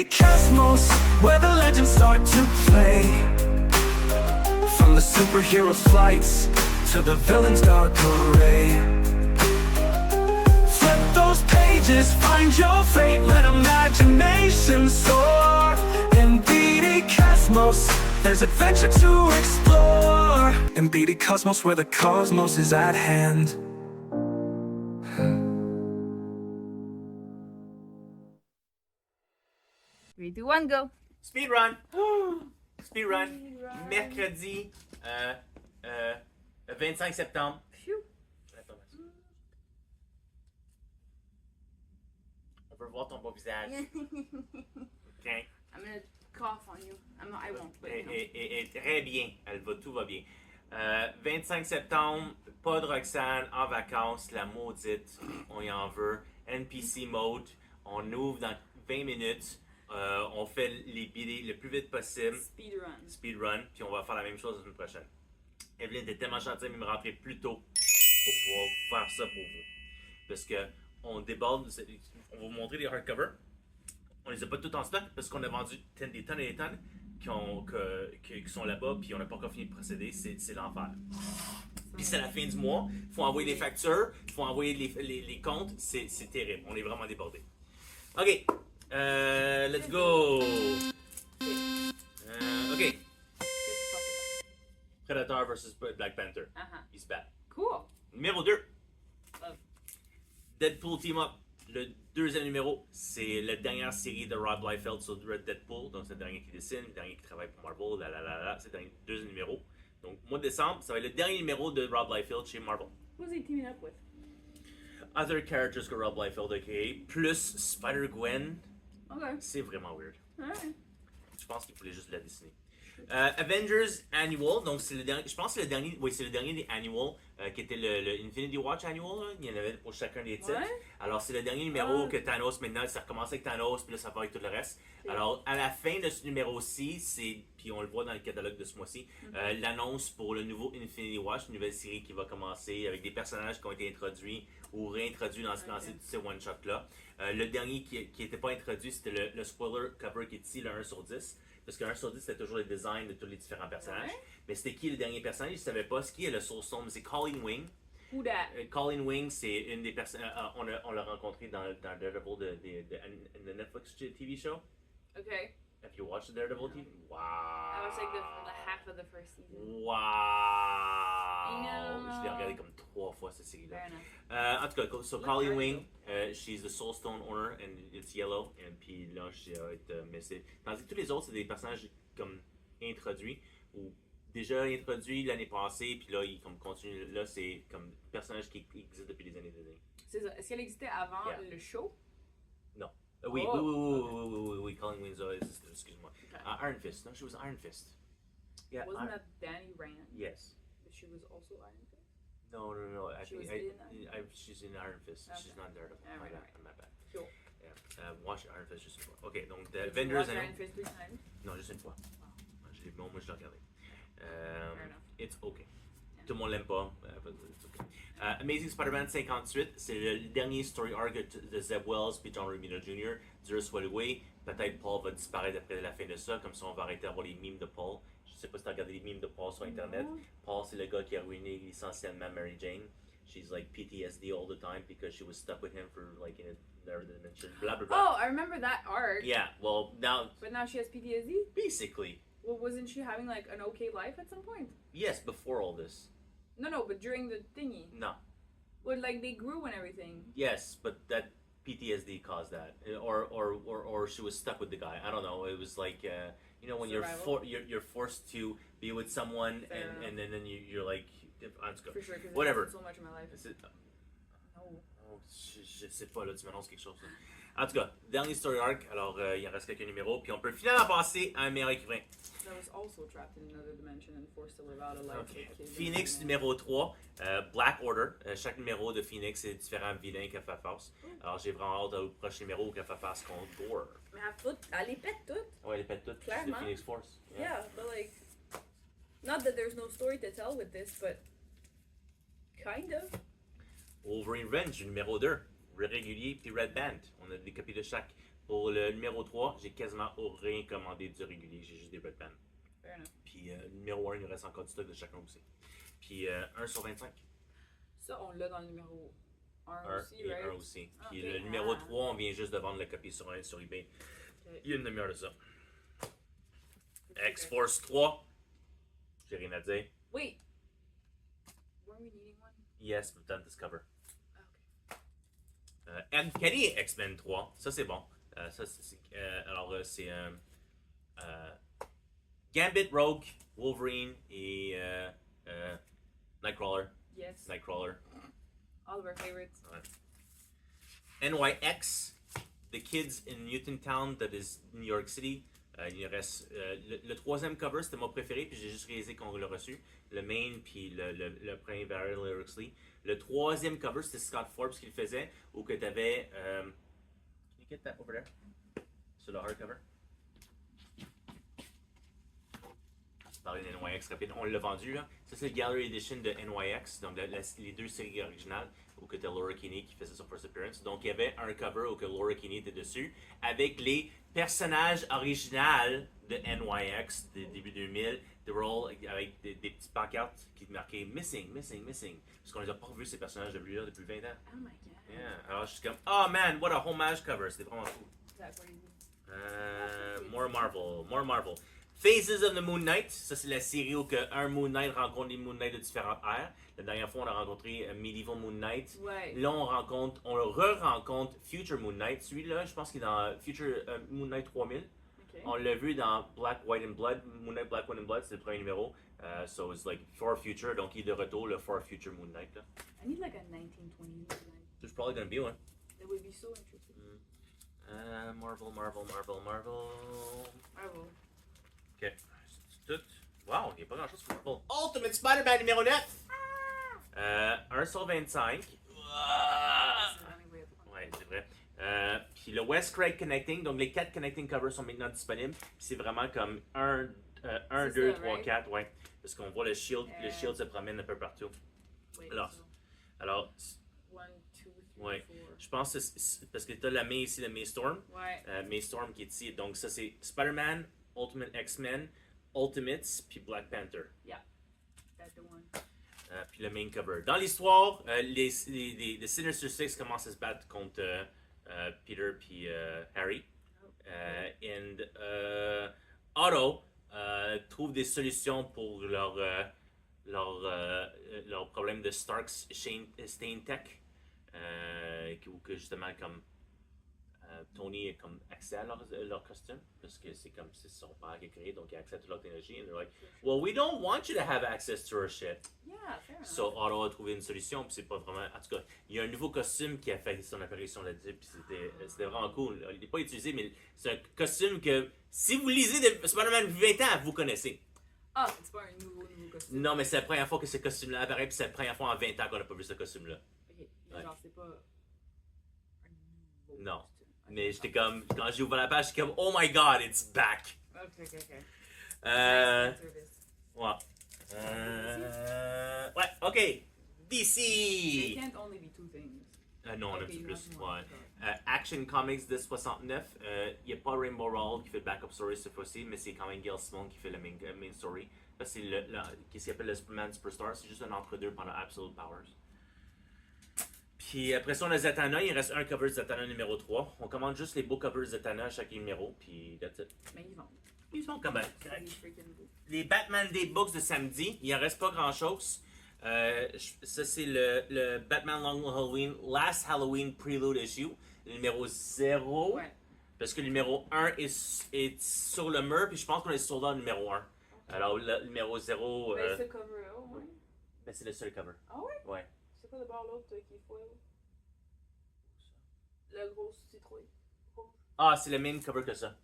cosmos, where the legends start to play. From the superheroes' flights to the villain's dark array. Flip those pages, find your fate, let imagination soar. In BD Cosmos, there's adventure to explore. In BD Cosmos, where the cosmos is at hand. 3, 2, 1, go! Speedrun! Speedrun! Mercredi 25 septembre. Phew. On veut voir ton beau visage. Okay. I'm gonna cough on you. I won't, but you know. Et très bien. Tout va bien. 25 septembre, pas de Roxane, en vacances, la maudite, on y en veut. NPC mode, on ouvre dans 20 minutes. On fait les BD le plus vite possible. Speedrun. Puis on va faire la même chose la semaine prochaine. Evelyne était tellement gentille de me rentrer plus tôt pour pouvoir faire ça pour vous. Parce que on déborde, on va vous montrer les hardcovers. On les a pas tous en stock parce qu'on a vendu des tonnes et des tonnes qui sont là-bas puis on n'a pas encore fini de procéder. C'est l'enfer. Puis c'est la fin du mois. Il faut envoyer les factures, il faut envoyer les comptes. C'est terrible. On est vraiment débordés. OK. Let's go! OK. Predator vs Black Panther. He's back. Cool. Numéro 2. Love. Deadpool Team Up. Le deuxième numéro, c'est la dernière série de Rob Liefeld sur Deadpool. Donc c'est le dernier qui dessine, le dernier qui travaille pour Marvel. C'est le deuxième numéro. Donc mois de décembre, ça va être le dernier numéro de Rob Liefeld chez Marvel. Who's he teaming up with? Other characters que Rob Liefeld a créé, plus Spider-Gwen. Okay. C'est vraiment weird. Alright. Je pense qu'il voulait juste la dessiner. Avengers Annual, donc c'est le dernier, je pense que c'est le dernier, oui, c'est le dernier des Annual, qui était le Infinity Watch Annual, là. Il y en avait pour chacun des titres. Ouais. Alors c'est le dernier numéro que Thanos, maintenant ça recommence avec Thanos, puis là ça va avec tout le reste. Alors à la fin de ce numéro-ci, puis on le voit dans le catalogue de ce mois-ci, l'annonce pour le nouveau Infinity Watch, une nouvelle série qui va commencer avec des personnages qui ont été introduits ou réintroduits dans ces one-shots-là. Le dernier qui n'était pas introduit, c'était le spoiler cover qui est ici, le 1 sur 10. Parce que 1 sur 10, c'était toujours les designs de tous les différents personnages. Ouais. Mais c'était qui le dernier personnage? Je ne savais pas. Ce qui est le Soul Stone, c'est Colleen Wing. Who that? Colleen Wing, c'est une des personnes. On l'a rencontré dans Daredevil de Netflix TV show. Okay. Have you watched the Daredevil TV? Wow. I was like the half of the first season. Wow. know. Je l'ai regardé comme 3 fois cette série-là. Fair enough. En tout cas, so Colleen Wing, she's the Soul Stone owner and it's yellow. Et puis là, mais c'est. Tandis que tous les autres, c'est des personnages comme introduits ou déjà introduits l'année passée, puis là, ils comme continuent. Là, c'est comme personnages qui existent depuis des années. C'est ça. Est-ce qu'elle existait avant le show? Non. Oh. Oui, Colleen Wing, excuse-moi. Okay. Iron Fist. No, she was Iron Fist. Yeah, Wasn't that Danny Rand? Yes. But she was also Iron Fist? No. She's in Iron Fist. Okay. She's not Daredevil. Right. My bad. Cool. Yeah. Watch Iron Fist juste une fois. Ok, donc Did you Avengers. watch Iron Fist 3 times? Non, juste une fois. Moi, je l'ai regardé. Fair enough. It's okay. Tout le monde l'aime pas. It's okay. Amazing Spider-Man 58, c'est le dernier story arc de Zeb Wells puis John Romita Jr. Dure soit loué. Peut-être Paul va disparaître après la fin de ça, comme ça on va arrêter d'avoir les memes de Paul. Je sais pas si tu as regardé les memes de Paul sur internet. Paul, c'est le gars qui a ruiné essentiellement Mary Jane. She's like PTSD all the time because she was stuck with him for like in another dimension. Blah blah blah. Oh, I remember that arc. Yeah, well now. But now she has PTSD? Basically. Well, wasn't she having like an okay life at some point? Yes, before all this. No, but during the thingy. No. Well, like they grew and everything. Yes, but that PTSD caused that, or she was stuck with the guy. I don't know. It was like you know when you're forced to be with someone and then you're like, let's go. For sure, because Whatever. So much in my life. No. Oh, je sais pas là, tu m'annonces quelque chose. En tout cas, dernier story arc. Alors il en reste quelques numéros, puis on peut finalement passer à un meilleur écrivain. That was also trapped in another dimension and forced to live out a life. Okay. With kids Phoenix numéro 3, Black Order. Chaque numéro de Phoenix, c'est différents vilains qu'elle fait face. Alors j'ai vraiment hâte au prochain numéro qu'elle fait face contre Gore. Mais elle les pète toutes. Ouais, elle les pète toutes. C'est Clairement. Phoenix Force. Yeah, but like, not that there's no story to tell with this, but kind of. Wolverine Revenge numéro 2, régulier puis Red Band. On a des copies de chaque. Pour le numéro 3, j'ai quasiment rien commandé du régulier, j'ai juste des Redman. Fair enough. Puis numéro 1, il nous reste encore du stock de chacun aussi. Puis 1 sur 25. Ça, on l'a dans le numéro 1 1 aussi, et right? 1 aussi. Ah, Puis ok. le numéro Ah. 3, on vient juste de vendre la copie sur eBay. Ok. Il y a une demi-heure de ça. X-Force 3. J'ai rien à dire. Wait. Weren't we needing one? Yes, we've done this cover. Ah, ok. Ed Kelly X-Men 3. Ça, c'est bon. C'est Gambit, Rogue, Wolverine et Nightcrawler. Yes. Nightcrawler. All of our favorites. NYX, The Kids in Newtown, that is New York City. Il reste le troisième cover, c'était mon préféré, puis j'ai juste réalisé qu'on l'a reçu. Le main, puis le premier Barry Lyrically. Le troisième cover, c'était Scott Forbes qui le faisait, où que t'avais. Can you get that over there? Sur le hardcover. Parler de NYX rapide, on l'a vendu là. Ça c'est le Gallery Edition de NYX, donc les deux séries originales où que t'as Laura Kinney qui faisait son first appearance. Donc il y avait un cover où que Laura Kinney était dessus avec les personnages originaux de NYX des début 2000. They were all avec des petits pancartes qui marquaient missing, missing, missing. Parce qu'on les a pas revus ces personnages de là depuis 20 ans. Oh my god. Yeah. Alors je suis comme, oh man, what a homage cover, c'était vraiment cool. That's crazy. More Marvel, more Marvel. Phases of the Moon Knight, ça c'est la série où un Moon Knight rencontre des Moon Knight de différentes ères. La dernière fois, on a rencontré Medieval Moon Knight. Ouais. Là, on re-rencontre Future Moon Knight. Celui-là, je pense qu'il est dans Future Moon Knight 3000. Okay. On l'a vu dans Black, White and Blood. Moon Knight, Black, White and Blood, c'est le premier numéro. So it's like For Future, donc il est de retour, le For Future Moon Knight. Là. I need like a 1920s design. There's probably gonna be one. That would be so interesting. Marvel. Bravo. Ok. C'est tout. Wow, il n'y a pas grand chose pour Marvel. Ultimate Spider-Man numéro 9! 1 sur 25. That's the only way of Ouais, c'est vrai. Puis le West Craig Connecting, donc les 4 Connecting covers sont maintenant disponibles. Puis c'est vraiment comme 1, 2, 3, 4, ouais. Parce qu'on voit le shield se promène un peu partout. Wait, Alors, so alors 1, 2, 3, ouais. 4. Je pense que c'est parce que tu as la main ici, la May Storm. Ouais. May Storm qui est ici. Donc ça c'est Spider-Man, Ultimate X-Men, Ultimates, puis Black Panther. That's the one. Puis le main cover. Dans l'histoire, les Sinister Six commencent à se battre contre Peter puis Harry. And Otto trouve des solutions pour leur problème de Stark Stain Tech. Ou que justement comme Tony a comme accès à leur costume parce que c'est comme c'est son père qui a créé donc il a accès à toute leur technologie and they're like well we don't want you to have access to our shit. Yeah, fair enough. So Otto a trouvé une solution puis c'est pas vraiment en tout cas il y a un nouveau costume qui a fait son apparition là-dessus puis c'était vraiment cool. Il n'est pas utilisé mais c'est un costume que si vous lisez de Spider-Man 20 ans vous connaissez. Ah, c'est pas un nouveau costume. Non mais c'est la première fois que ce costume-là apparaît puis c'est la première fois en 20 ans qu'on n'a pas vu ce costume-là. Ok, mais Ouais. genre c'est pas un nouveau Non. costume. Ok, Mais j'étais comme, quand j'ai ouvert la page, j'étais comme, oh my god, it's back! Ok. Euh, Nice service. ouais. Ouais, ok. They DC! can't only be two things. Non, on a un Ok, petit you plus. have more. Ouais. Action Comics de 69. Il n'y a pas Rainbow Rowell qui fait le backup story cette fois-ci, mais c'est quand même Gail Simone qui fait le main story. Ça, c'est qu'est-ce qu'il appelle le Superman Superstar. C'est juste un entre-deux pendant Absolute Powers. Puis après ça, on a Zatanna. Il reste un cover de Zatanna numéro 3. On commande juste les beaux covers de Zatanna à chaque numéro. Puis that's it. Mais ils vendent. Ils sont quand même Ils corrects. freaking beaux. Les Batman Day Books de samedi, il en reste pas grand-chose. Ça, c'est le Batman Long Halloween, Last Halloween Prelude Issue, le numéro 0. Ouais. Parce que le numéro 1 est sur le mur, puis je pense qu'on est sur le numéro 1. Alors, le numéro 0, Mais ce cover-là, au moins. ben, c'est le seul cover. Ah ouais? Ouais. C'est quoi d'abord l'autre qui est foil? La grosse citrouille. Rouge. Ah, c'est le même cover que ça.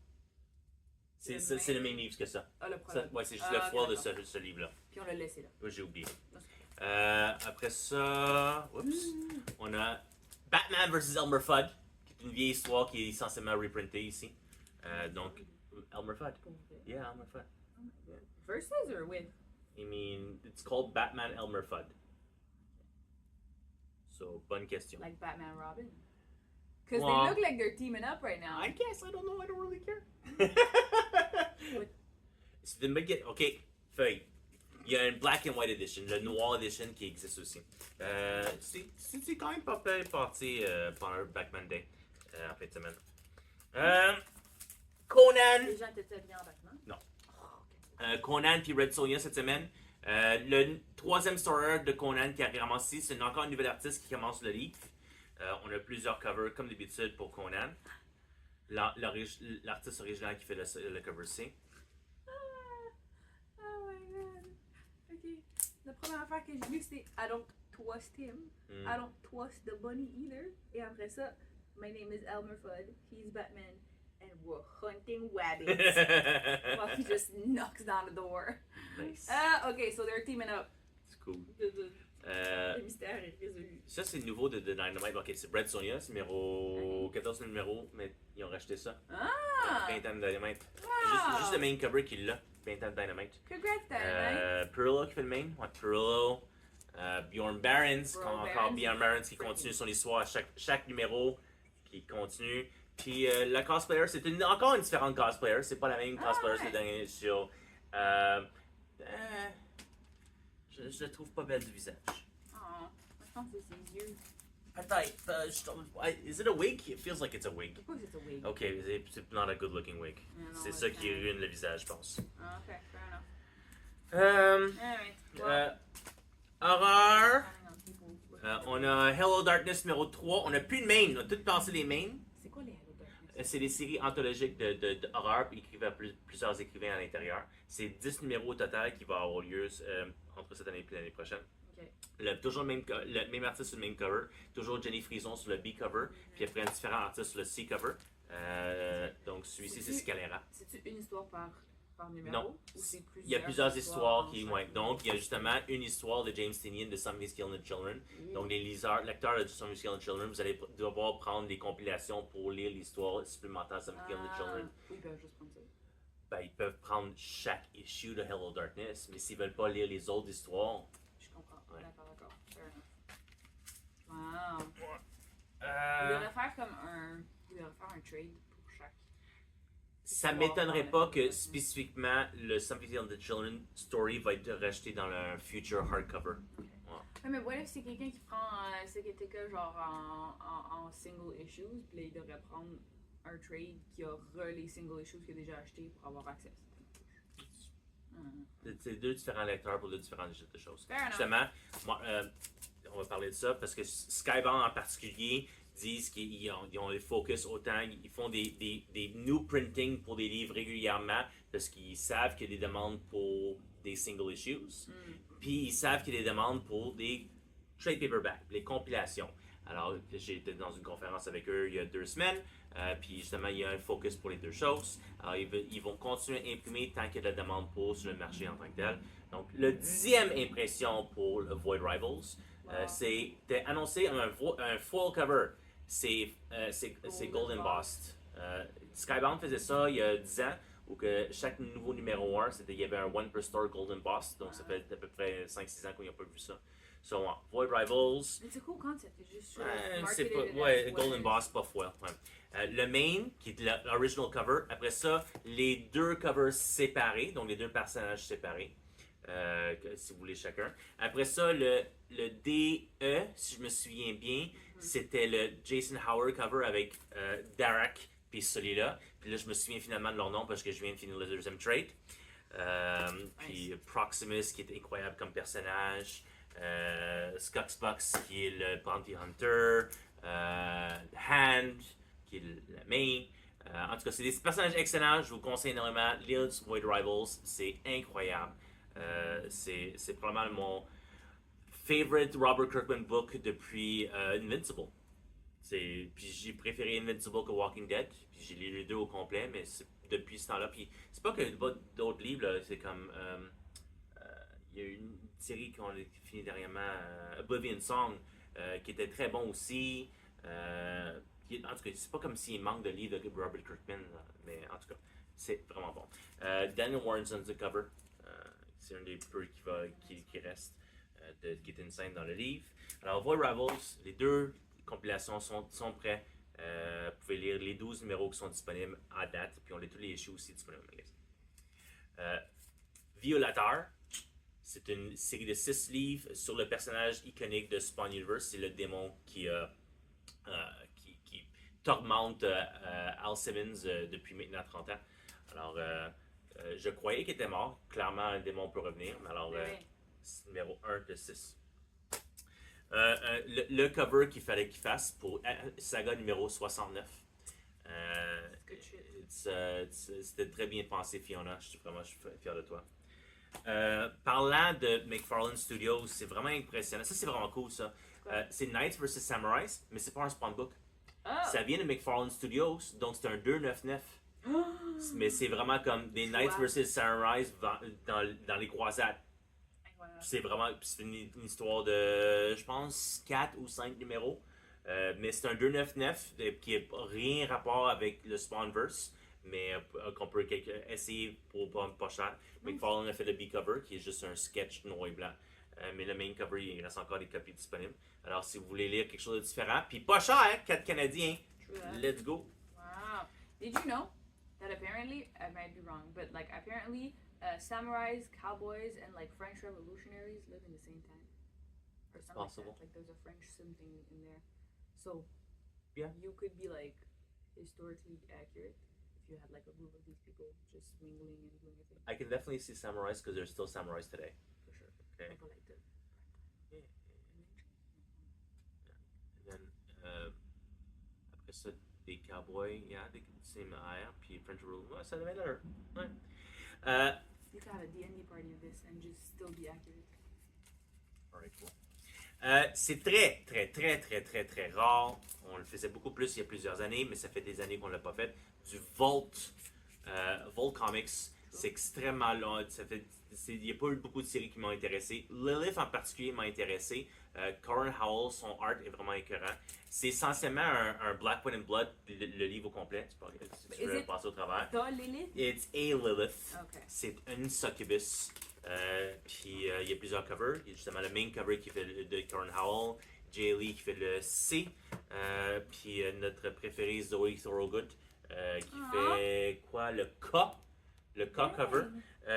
Le C'est le même- même livre que ça. Ah, le Ça, premier. ouais, c'est juste Ah, le ok, foil de d'accord. ce livre-là. Puis on l'a laissé là. Ouais, j'ai oublié. Après ça, oups, on a Batman vs Elmer Fudd, qui est une vieille histoire qui est essentiellement reprintée ici. Donc, Elmer Fudd. Pour vrai. Yeah, Elmer Fudd. Oh my god. Versus or with? I mean, it's called Batman Elmer Fudd. So, bonne question. Like Batman Robin? Because Well, they look like they're teaming up right now. I guess, I don't know, I don't really care. C'est une bonne question. Ok, feuille. Il y a une Black and White Edition, le Noir Edition qui existe aussi. C'est quand même pas pire parti pendant Black Monday en fin de semaine. Conan! Les gens étaient bien en Batman. Non. Conan puis Red Sonja cette semaine. Le troisième story de Conan qui a ramassé, c'est encore un nouvel artiste qui commence le livre. On a plusieurs covers comme d'habitude pour Conan. L'artiste original qui fait le cover C. Oh my god. Ok. La première affaire que j'ai vue, c'était I don't trust him. I don't trust the bunny either. Et après ça, my name is Elmer Fudd. He's Batman. And we're hunting rabbits. While he just knocks down the door. Nice. Okay, so they're teaming up. C'est cool. Le mystère est résolu. Ça, c'est le nouveau de Dynamite. Ok, c'est Red Sonja, c'est numéro 14 numéro, mais ils ont racheté ça. Ah! Printemps de Dynamite. Wow! Juste le main cover qui l'a. Printemps de Dynamite. Congrats, Dynamite. Perillo qui fait le main. Ouais, Perillo. Bjorn Barons. Bjorn Encore Barons. Bjorn Barons qui continue son histoire à chaque numéro. Qui continue. Puis la cosplayer, c'est encore une différente cosplayer. C'est pas la même cosplayer que la dernière édition. Je la trouve pas belle du visage. Oh, je pense que c'est ses yeux. Peut-être. Is it a wig? It feels like it's a wig. Of course it's a wig. Ok, c'est not a good looking wig. Non, C'est ça qui ruine le visage, je pense. Ah, ok, fair enough. Alright, well, Horreur. planning on people. On a Hello Darkness numéro 3. On a plus de main. On a tout passé les mains. C'est quoi les Hello Darkness? C'est des séries anthologiques de horreur écrites par plusieurs écrivains à l'intérieur. C'est 10 numéros au total qui vont avoir lieu entre cette année et l'année prochaine. Ok. Toujours le même artiste sur le main cover, toujours Jenny Frison sur le B cover, puis après un différent artiste sur le C cover. Donc celui-ci c'est Scalera. C'est-tu une histoire par numéro? Non. Ou c'est plusieurs Il y a plusieurs histoires dans qui. chaque Ouais. livre? Donc il y a justement une histoire de James Tynion de Somebody's Killing the Children. Donc les lecteurs de Somebody's Killing the Children, vous allez devoir prendre des compilations pour lire l'histoire supplémentaire de Somebody's Killing the Children. Oui, ils peuvent juste prendre ça. Ben, ils peuvent prendre chaque issue de Hello Darkness, mais s'ils veulent pas lire les autres histoires. Je comprends. Ouais. D'accord. Fair enough. Wow. Il devrait faire comme un. Il devrait faire un trade pour chaque. Ça m'étonnerait pas que spécifiquement le Somebody's Killing the Children story va être racheté dans le future hardcover. Ouais, mais what if c'est quelqu'un qui prend Seketika genre en single issues, puis là il devrait prendre un trade qui a les single issues qu'il a déjà acheté pour avoir accès. C'est deux différents lecteurs pour deux différentes choses. Fair enough. Justement, on va parler de ça parce que Skybound en particulier disent qu'ils ont les focus autant, ils font des new printing pour des livres régulièrement parce qu'ils savent qu'il y a des demandes pour des single issues, puis ils savent qu'il y a des demandes pour des trade paperbacks, les compilations. Alors, j'ai été dans une conférence avec eux il y a 2 semaines, puis justement, il y a un focus pour les deux choses. Alors, ils vont continuer à imprimer tant qu'il y a de la demande pour sur le marché en tant que tel. Donc, le 10e impression pour le Void Rivals, c'était annoncé un foil cover. C'est Golden Boss. Skybound faisait ça il y a 10 ans, où que chaque nouveau numéro 1, il y avait un one per store Golden Boss. Donc, ça fait à peu près 5-6 ans qu'on n'a pas vu ça. So, Void Rivals. C'est un cool concept, c'est juste C'est pas, Golden Boss, pas foil. Ouais. Le main, qui est l'original cover. Après ça, les deux covers séparés, donc les deux personnages séparés, si vous voulez chacun. Après ça, le DE, si je me souviens bien, c'était le Jason Howard cover avec Darak puis celui-là. Puis là, je me souviens finalement de leur nom parce que je viens de finir le deuxième trade. Puis Proximus, qui est incroyable comme personnage. Skuxbox qui est le Bounty Hunter, Hand qui est la main. En tout cas, c'est des personnages excellents. Je vous conseille énormément. Lire Void Rivals, c'est incroyable. C'est probablement mon favorite Robert Kirkman book depuis Invincible. Puis j'ai préféré Invincible que Walking Dead. Puis j'ai lu les deux au complet, mais depuis ce temps-là. Puis c'est pas que d'autres livres, là, c'est comme. Il y a une série qu'on a fini dernièrement, Oblivion Song, qui était très bon aussi. En tout cas, c'est pas comme s'il manque de livres de Robert Kirkman, mais en tout cas, c'est vraiment bon. Daniel Warren's Undercover, c'est un des peu qui reste, qui est une scène dans le livre. Alors, Void Rivals, les deux compilations sont prêts Vous pouvez lire les 12 numéros qui sont disponibles à date, puis on a tous les issues aussi disponibles au magasin. Violator, c'est une série de 6 livres sur le personnage iconique de Spawn Universe. C'est le démon qui tourmente Al Simmons depuis maintenant 30 ans. Alors, je croyais qu'il était mort. Clairement, un démon peut revenir. Mais alors, c'est numéro 1 de 6. Le cover qu'il fallait qu'il fasse pour saga numéro 69. C'était très bien pensé, Fiona. Je suis fier de toi. Parlant de McFarlane Studios, c'est vraiment impressionnant. Ça, c'est vraiment cool, ça. C'est Knights vs Samurais, mais c'est pas un spawn book. Oh. Ça vient de McFarlane Studios, donc c'est un 299. Mais c'est vraiment comme des Knights vs Samurais dans les croisades. C'est vraiment une histoire de, je pense, 4 ou 5 numéros. Mais c'est un 299 qui n'a rien rapport avec le Spawnverse, mais qu'on peut essayer pour pas cher. McFarlane a fait le B-cover, qui est juste un sketch noir et blanc. Mais le main cover, il reste encore des copies disponibles. Alors, si vous voulez lire quelque chose de différent, puis pas cher, 4 Canadiens, let's go. Wow. Did you know that apparently, I might be wrong, but like apparently samurais, cowboys, and like French revolutionaries live in the same time? Or something possible. like that. Like there's a French something in there. So, Yeah. you could be like historically accurate if you had like a group of these people just mingling and doing a thing. I can definitely see samurais because there's still samurais today. For sure. Okay. People like to. Yeah. And then, après ça, des cowboys, yeah, des CMR, puis French Rule. Ouais, ça devait l'heure. Ouais. You could have a D&D party of this and just still be accurate. Alright, cool. C'est très, très, très, très, très, très rare. On le faisait beaucoup plus il y a plusieurs années, mais ça fait des années qu'on ne l'a pas fait. Du Vault Comics, c'est extrêmement long. Il n'y a pas eu beaucoup de séries qui m'ont intéressé. Lilith en particulier m'a intéressé. Corin Howell, son art est vraiment écœurant. C'est essentiellement un Black Wind and Blood, le livre au complet. Si tu veux passer au travers. The Lilith? It's a Lilith. Okay. C'est une succubus. Puis il y a plusieurs covers. Il y a justement le main cover qui fait de Corin Howell, Jay Lee qui fait le C, puis notre préféré Zoe Thorogood qui fait quoi, le K cover.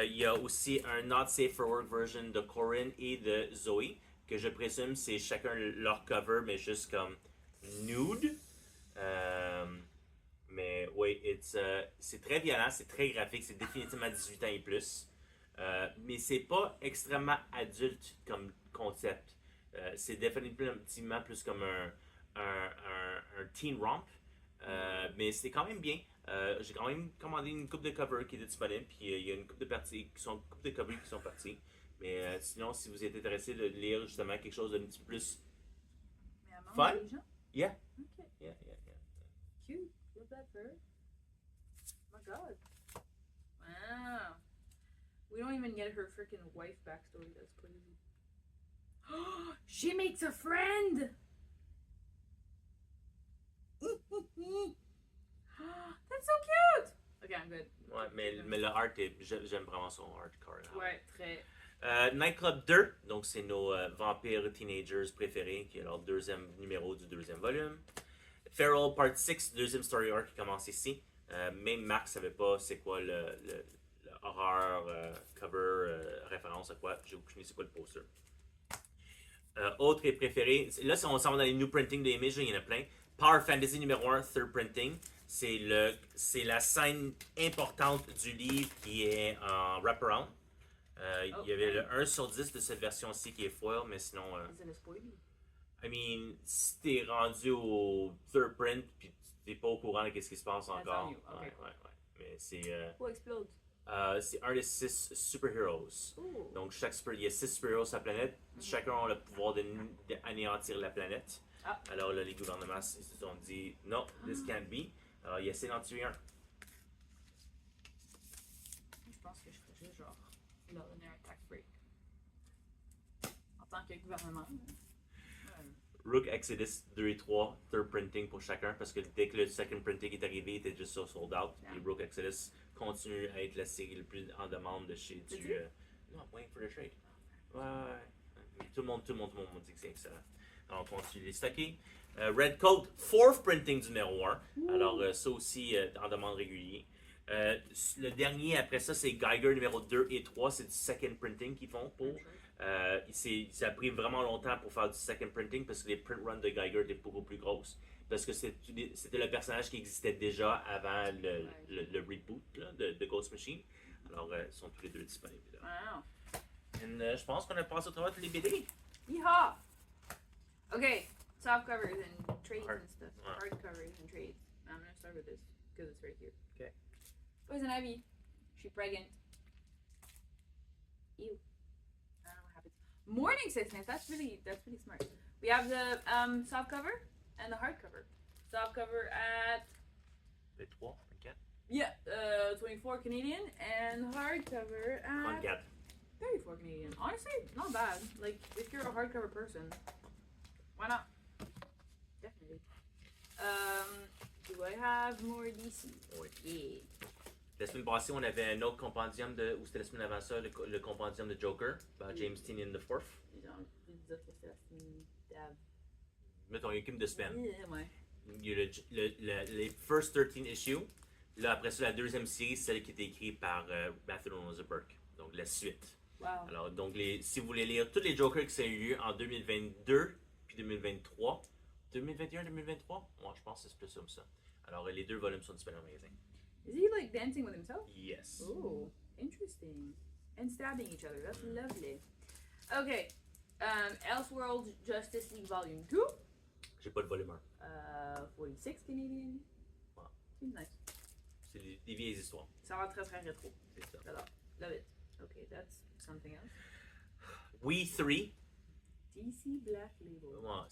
Il y a aussi un Not Safe for Work version de Corin et de Zoe, que je présume c'est chacun leur cover, mais juste comme nude. Mais oui, c'est très violent, c'est très graphique, c'est définitivement 18 ans et plus. Mais c'est pas extrêmement adulte comme concept. C'est définitivement plus comme un teen romp. Mais c'est quand même bien. J'ai quand même commandé une coupe de covers qui est disponible. Puis il y a une coupe de parties coupe de covers qui sont parties. Mais sinon, si vous êtes intéressé de lire justement quelque chose d'un petit peu plus fun. Yeah. Okay. Yeah. Cute. Love that fur. Oh my god. Wow. We don't even get her freaking wife backstory. That's crazy. She makes a friend! That's so cute! Okay, I'm good. Ouais, mais le art, j'aime vraiment son art, Corin Howell. Ouais, très. Nightclub 2, donc c'est nos vampires teenagers préférés, qui est leur deuxième numéro du deuxième volume. Feral Part 6, deuxième story arc qui commence ici. Même Marc savait pas c'est quoi le horreur, cover, référence à quoi. J'ai aucune idée c'est quoi le poster. Autre et préféré, là si on s'en va dans les new printing de Image, il y en a plein. Power Fantasy numéro 1, third printing. C'est la scène importante du livre qui est en wraparound. Il y avait le 1 sur 10 de cette version-ci qui est foil, mais sinon... Is it a spoilie? I mean, si t'es rendu au third print puis t'es pas au courant de ce qui se passe encore. Okay. Ouais. Mais c'est... Who explodes? C'est un des 6 superheroes. Ooh. Donc il y a 6 superheroes sur la planète. Chacun a le pouvoir d'anéantir la planète. Ah. Alors là, les gouvernements se sont dit non, this can't be. Alors il essaie d'en tuer un. Je pense que je ferais juste genre leur donner un tax break. En tant que gouvernement. Rook Exodus 2 et 3, third printing pour chacun, parce que dès que le second printing est arrivé, il était juste sur sold out. Yeah. Et Rook Exodus continue à être la série la plus en demande de chez du. Non, waiting for the trade. Ouais. Tout le monde m'a dit que c'est excellent. Alors, on continue de les stocker. Red Coat, fourth printing du numéro 1. Alors, ça aussi, en demande régulier. Le dernier, après ça, c'est Geiger numéro 2 et 3. C'est du second printing qu'ils font pour. Ça a pris vraiment longtemps pour faire du second printing parce que les print runs de Geiger étaient beaucoup plus grosses. Parce que c'était le personnage qui existait déjà avant le reboot là, de Ghost Machine. Alors, ils sont tous les deux disponibles. Là. Wow. Et, je pense qu'on a passé au travers tous les BD. Yeehaw! Okay, soft covers and trades Hard. and stuff. Wow. Hard covers and trades. I'm gonna start with this because it's right here. Okay. Poison Ivy. She's pregnant. Ew. I don't know what happens. Morning Sickness. That's really smart. We have the soft cover and the hard cover. Soft cover at 23, 24. yeah, 24 Canadian and hardcover at 34. 34 Canadian. Honestly, not bad. Like, if you're a hardcover person, why not? Definitely. Do I have more DC? Oui. Yeah. La semaine passée, on avait un autre compendium ou c'était la semaine avant ça, le compendium de Joker par James Tynion the Fourth. Mettons, il y a qu'une de semaine. Yeah, ouais. Il y a les first 13 issues. Là, après ça, la deuxième série, celle qui est écrite par Matthew Rosenberg. Donc, la suite. Wow. Alors, donc, si vous voulez lire tous les Jokers qui ont eu lieu en 2022 puis 2023, 2021, 2023, moi, je pense que c'est plus comme ça. Alors, les deux volumes sont disponibles en magasin. Is he like dancing with himself? Yes. Oh, interesting. And stabbing each other. That's lovely. Okay. Elseworld Justice League Volume 2. J'ai pas le volume 1. 46 Canadian. Wow. Seems nice. C'est des vieilles histoires. Ça va très très rétro. C'est ça. J'adore. Love it. Okay, that's something else. We 3. DC Black Label. Ouais,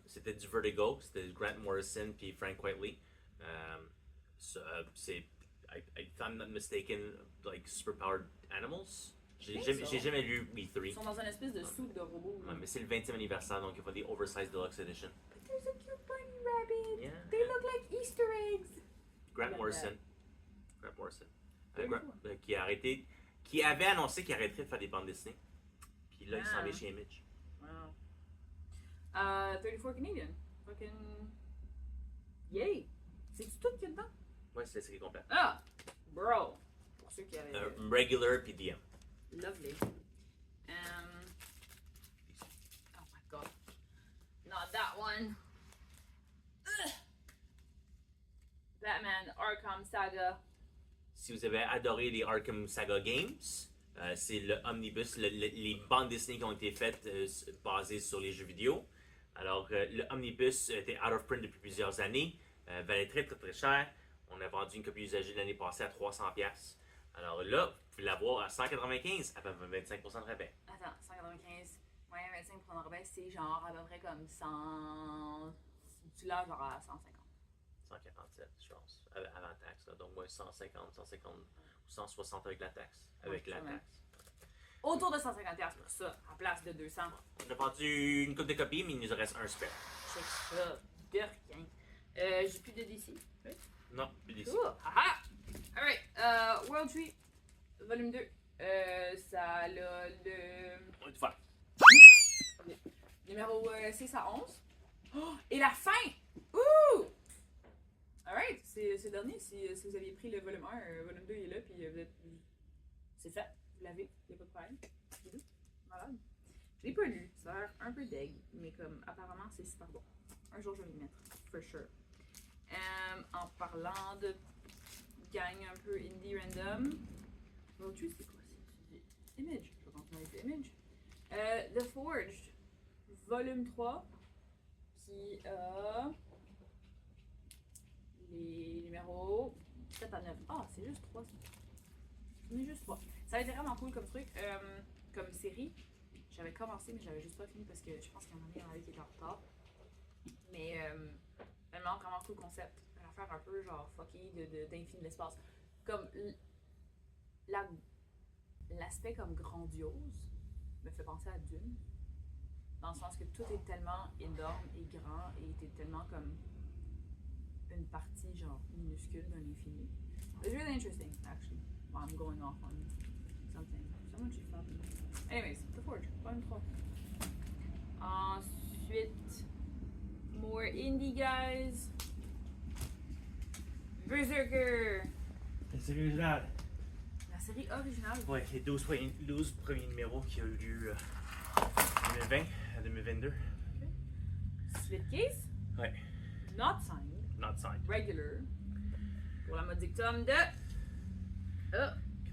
c'était du Vertigo. C'était Grant Morrison puis Frank Whiteley. C'est, if I'm not mistaken, like superpowered animals. J'ai jamais lu We 3. Ils sont dans une espèce de soupe de robot. Ouais, mais c'est le 20e anniversaire, donc il faut des Oversized Deluxe Edition. But there's a cute bunny rabbit. Yeah. They look like Easter eggs. Grant like Morrison. Grant Morrison. Very Qui avait annoncé qu'il arrêterait de faire des bandes dessinées. Puis là, il s'en Ah. vient chez Image. Wow. 34 Canadian. Fucking. Yay! C'est tout qu'il y a dedans? Ouais, c'est la série complète. Ah! Bro! Pour ceux qui avaient. Regular puis DM. Lovely. Oh my god. Not that one. Ugh. Batman Arkham Saga. Si vous avez adoré les Arkham Saga Games, c'est le omnibus, les bandes dessinées qui ont été faites basées sur les jeux vidéo. Alors, le omnibus était out of print depuis plusieurs années, valait très très très cher. On a vendu une copie usagée l'année passée à 300$. Alors là, vous pouvez l'avoir à 195$ avec 25% de rabais. Attends, 195. Moyen 25 pour un rabais, c'est genre à peu près comme 100. Tu l'as genre à 150. 147, je pense, avant taxe. Là. Donc, moi, 150, 150 ou 160 avec la taxe. Avec la taxe. Autour de 150$ pour ça, en place de 200. On a vendu une coupe de copies, mais il nous en reste un spare. Check ça, de rien. J'ai plus de DC. Right? Non, plus d'ici. Cool, haha! Alright, World Tree, volume 2. Ça a le On va tout faire. numéro 6 à 11. Oh, et la fin! Ouh! Alright, c'est le dernier. Si vous aviez pris le volume 1, volume 2 il est là, puis vous êtes. C'est fait, vous l'avez, il n'y a pas de problème. Bisous. Malade. Je l'ai pas lu, ça a l'air un peu deg, mais comme apparemment c'est super bon. Un jour je vais le mettre, for sure. En parlant de gang un peu indie random, World Tree c'est quoi? C'est Image, je vais continuer avec Image. The Forged, volume 3, qui a les numéros 7 à 9. Ah, c'est juste 3. J'en ai juste 3. Ça a été vraiment cool comme truc, comme série. J'avais commencé, mais j'avais juste pas fini parce que je pense qu'à un moment donné, il y en avait qui étaient en retard. Mais vraiment cool concept. Une affaire un peu genre fucky d'infini de l'espace. Comme l'aspect comme grandiose me fait penser à Dune. Dans le sens que tout est tellement énorme et grand et t'es tellement comme une partie genre minuscule d'un infini. It's really interesting, actually. Well, I'm going off on something. Someone should stop me. Anyways, The Forge, volume 3. Ensuite, Ensuite, more indie guys. Berserker. C'est original. La série originale. Ouais, les 12 premiers numéros qui ont eu lieu 2020 à 2022. Slipcase. Ouais, Not signed. not signed. Regular. Pour la modique tome de.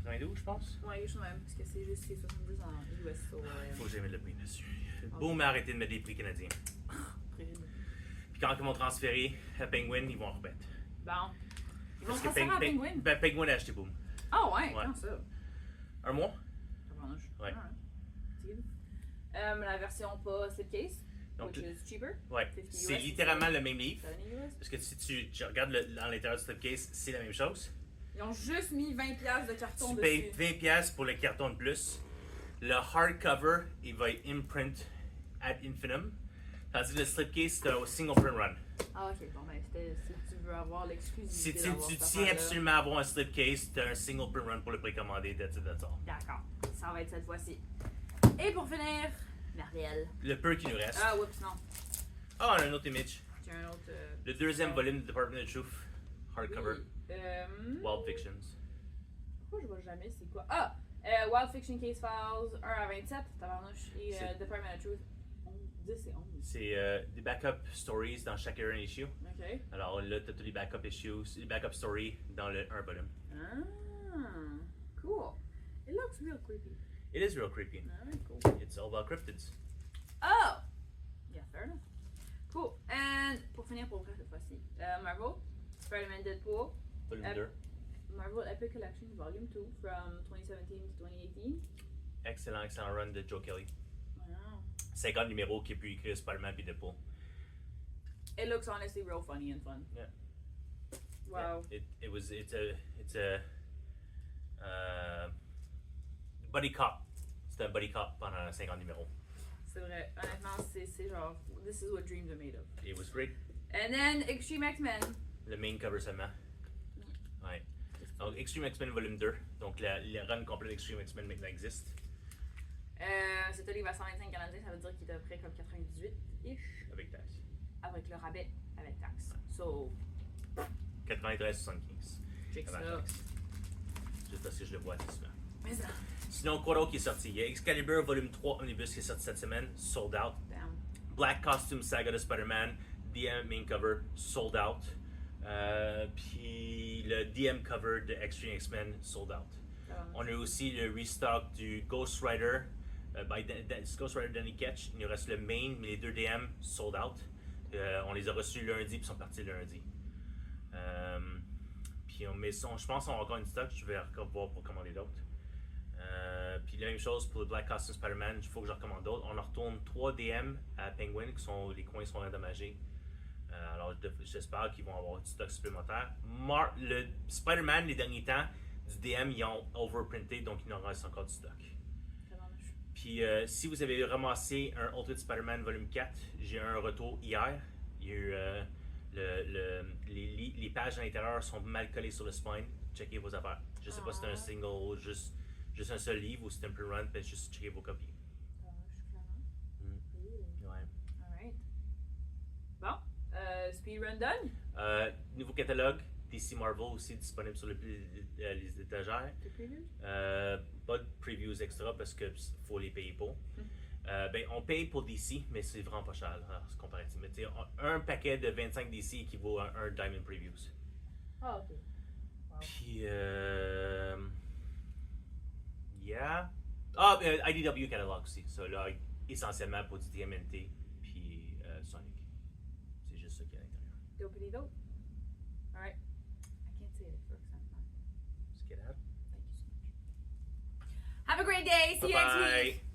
92, je pense. Ouais, je sais même, parce que c'est juste c'est 70 en US. So, Faut que j'aille mettre le prix dessus. Boom a arrêté de mettre des prix canadiens. Puis quand ils vont transférer à Penguin, ils vont en remettre. Bon. Ils vont Parce que transférer à Penguin. Ben, Penguin a acheté Boom. Ah ouais, Ouais. quand ça? Un mois? Ouais. La version pas slipcase, Donc, which is cheaper. Ouais, 50 c'est US, littéralement le même livre. 70 US. Parce que si tu regardes dans l'intérieur du slipcase, c'est la même chose. Ils ont juste mis 20$ de carton Tu dessus. payes 20$ pour le carton de plus. Le hardcover, il va être imprint ad infinitum. Tandis que le slipcase, c'est un single print run. Ah ok, bon ben c'était si tu veux avoir Si l'exclusivité tu d'avoir cette tiens affaire-là. absolument à avoir un slipcase, tu as un single print run pour le précommander. That's it, that's all. D'accord, ça va être cette fois-ci. Et pour finir, Marielle. Le peu qui nous reste. Ah oups, non. Ah, on a un autre image. J'ai un autre... Le deuxième volume de Department of Truth, hardcover, Oui. Wild Fictions. Pourquoi je vois jamais c'est quoi? Ah! Wild Fiction Case Files 1 à 27, tabarnouche. Et C'est- Department of Truth 10 et 11. C'est des backup stories dans chaque issue. Ok. Alors là, tu as tous les backup issues, les backup stories dans le un volume. Ah, cool. It looks real creepy. It is real creepy. Alright, cool. It's all about cryptids. Oh! Yeah, fair enough. Cool. And pour finir pour vrai cette fois-ci, Marvel, Spider-Man Deadpool, Volume 2. Marvel Epic Collection Volume 2 from 2017 to 2018. Excellent, excellent run de Joe Kelly. Wow. 50 numéros qui a pu écrire Spider-Man et Deadpool. It looks honestly real funny and fun. Yeah. Wow. Yeah, it's a buddy cop. C'est un buddy cop pendant 50 numéros. C'est vrai. Honnêtement, c'est genre, this is what dreams are made of. It was great. And then Extreme X-Men. Le main cover seulement. Ouais. Donc Extreme X-Men volume 2. Donc le run complet d'Extreme X-Men maintenant existe. C'est un livre à 125 canadiens, ça veut dire qu'il est à peu près comme 98-ish. Avec taxe. Avec le rabais, avec taxe. So, 93,75. check Avant ça. taxe. Juste parce que je le vois assez souvent. Mais ça. Sinon, quoi d'autre qui est sorti? Il y a Excalibur volume 3 Omnibus qui est sorti cette semaine, sold out. Damn. Black Costume Saga de Spider-Man, DM main cover, sold out. Puis le DM cover de Extreme X-Men, sold out. On a aussi le restock du Ghost Rider, Ghost Rider Danny Ketch. Il nous reste le main, mais les deux DM, sold out. On les a reçus lundi, puis sont partis lundi. Puis je pense qu'on a encore une stock, je vais encore voir pour commander d'autres. Puis la même chose pour le Black Costume Spider-Man, il faut que je recommande d'autres. On en retourne 3 DM à Penguin, les coins sont endommagés. Alors j'espère qu'ils vont avoir du stock supplémentaire. Le Spider-Man, les derniers temps, du DM, ils ont overprinté, donc il en reste encore du stock. Puis si vous avez ramassé un Ultimate Spider-Man volume 4, j'ai eu un retour hier. Il y a eu les pages à l'intérieur sont mal collées sur le spine. Checkez vos affaires. Je sais pas si c'est un single, juste un seul livre ou si c'est un print run, puis juste checkez vos copies. Ouais. Alright. Bon, speedrun done. Nouveau catalogue, DC Marvel aussi disponible sur les étagères. The previews? Pas de previews extra parce que faut les payer pour. On paye pour DC, mais c'est vraiment pas cher là, comparatif. Mais un paquet de 25 DC équivaut à un Diamond Previews. Ah, ok. Wow. Puis, yeah. Ah, IDW catalogue aussi. Ça là, essentiellement pour du TMNT puis Sonic. C'est juste ça qu'il y a à l'intérieur. Dopey dope. Alright. I can't say it for example. Let's get out. Thank you so much. Have a great day. See you next week. Bye-bye.